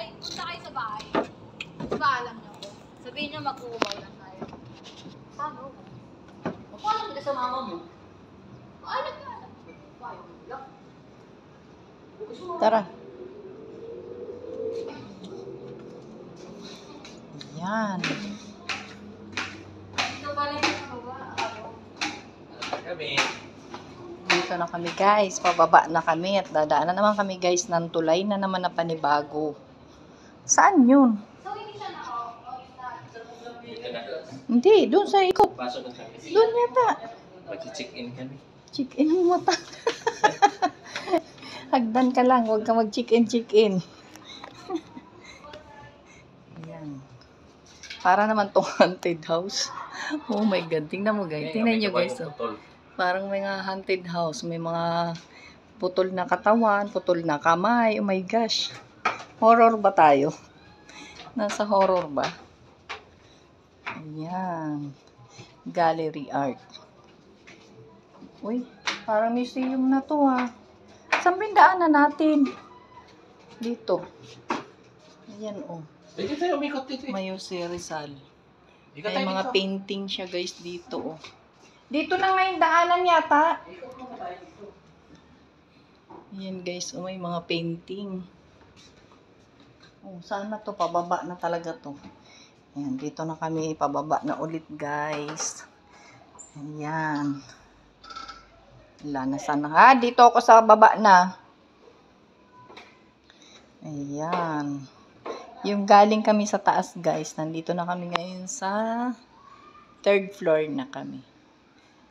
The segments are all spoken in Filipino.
Ay, punta kayo sa bahay. Paalam niyo ko. Sabihin niyo mag-uubaw lang tayo. Paano? Paano kita sa mama mo? Paalam ka. Paano mo lang? Tara. Yan. Ito pala yung baba. Kami. Dito na kami guys. Pababa na kami at dadaanan naman kami guys ng tulay na naman na panibago. Saan yun? So, hindi siya Hindi, doon sa ikot. Pasok na kami. Doon yata. Mag-check-in kami. Check-in mo mata. Hagdan ka lang, huwag ka mag-check-in. Ayan. Para naman tong haunted house. Oh my God, tingnan mo guys. Tingnan nyo guys. Oh. Parang may mga haunted house. May mga putol na katawan, putol na kamay. Oh my gosh. Horror ba tayo? Nasa horror ba? Ayan. Gallery art. Uy, parang museum na to ha. Saan bindaan natin? Dito. Ayan oh. Pwede tayo umikot dito eh. Mayo si Rizal. Ikot May tayo mga dito. painting siya guys dito oh. Dito na nga yung daanan yata. Ayan guys, oh, may mga painting. Oh, saan na to? Pababa na talaga to. Ayan, dito na kami. Pababa na ulit guys. Ayan. Wala na sana. Ha, dito ako sa baba na. Ayan. Yung galing kami sa taas guys. Nandito na kami ngayon sa 3rd floor na kami.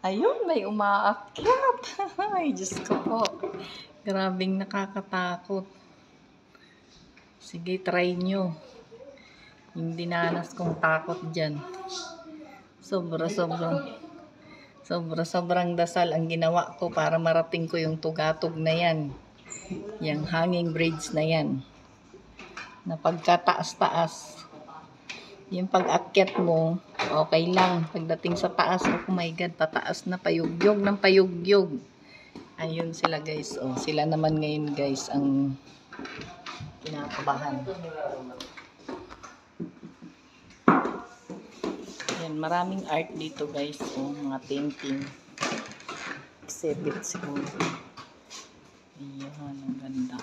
Ayun, may umaakyat. Ay, Diyos ko po. Grabing nakakatakot. Sige, try nyo. Yung dinanas kong takot dyan. Sobrang dasal ang ginawa ko para marating ko yung tugatog na yan. Yung hanging bridge na yan. Na pagkataas-taas. Yung pag-akyat mo, okay lang. Pagdating sa taas, oh my God, tataas na payugyog ng payugyog. Ayun sila guys. Oh, sila naman ngayon guys ang kinakabahan. Yan, maraming art dito guys. Oh, mga painting. Exhibit siguro. Ayan, ang ganda.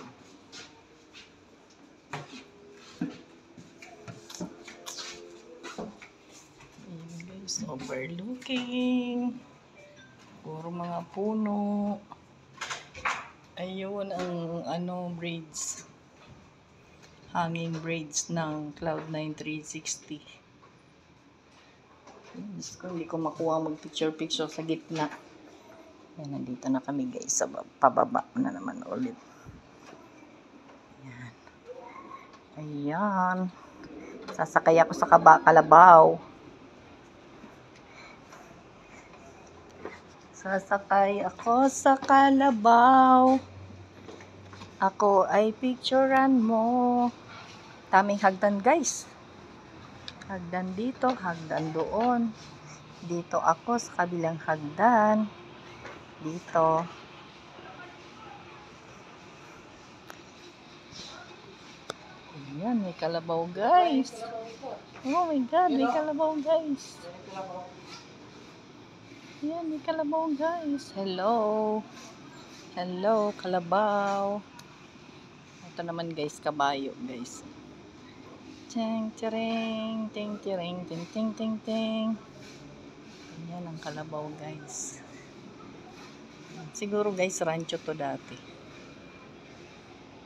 Ayan guys, overlooking. Puro mga puno. Ayun ang braids. Hanging braids ng Cloud9 360. Diyos ko, hindi ko makuha mag-picture sa gitna. Yan, nandito na kami guys. Sa pababa na naman ulit. Yan. Ayan. Sasakay ako sa kalabaw. Sasakay ako sa kalabaw. Ako ay picturean mo. Taming hagdan guys. Hagdan dito, hagdan doon. Dito ako sa kabilang hagdan. Dito. Ayan, may kalabaw guys. Oh my God, may kalabaw guys. Ayan, may kalabaw guys. Hello. Hello, kalabaw. Ito naman guys, kabayo guys. Ting ting ting ting ting ting ting ting. Ayan ang kalabaw guys. Siguro guys, rancho to dati.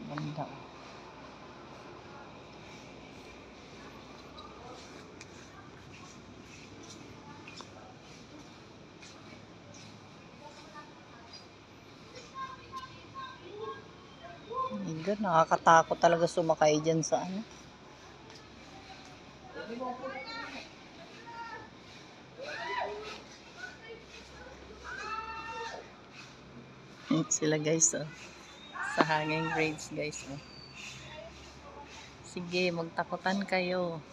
Ganda. Oh my God, nakakatakot talaga sumakay dyan sa ano. Sila guys oh. Sa hanging braids guys oh. Sige, magtakutan kayo.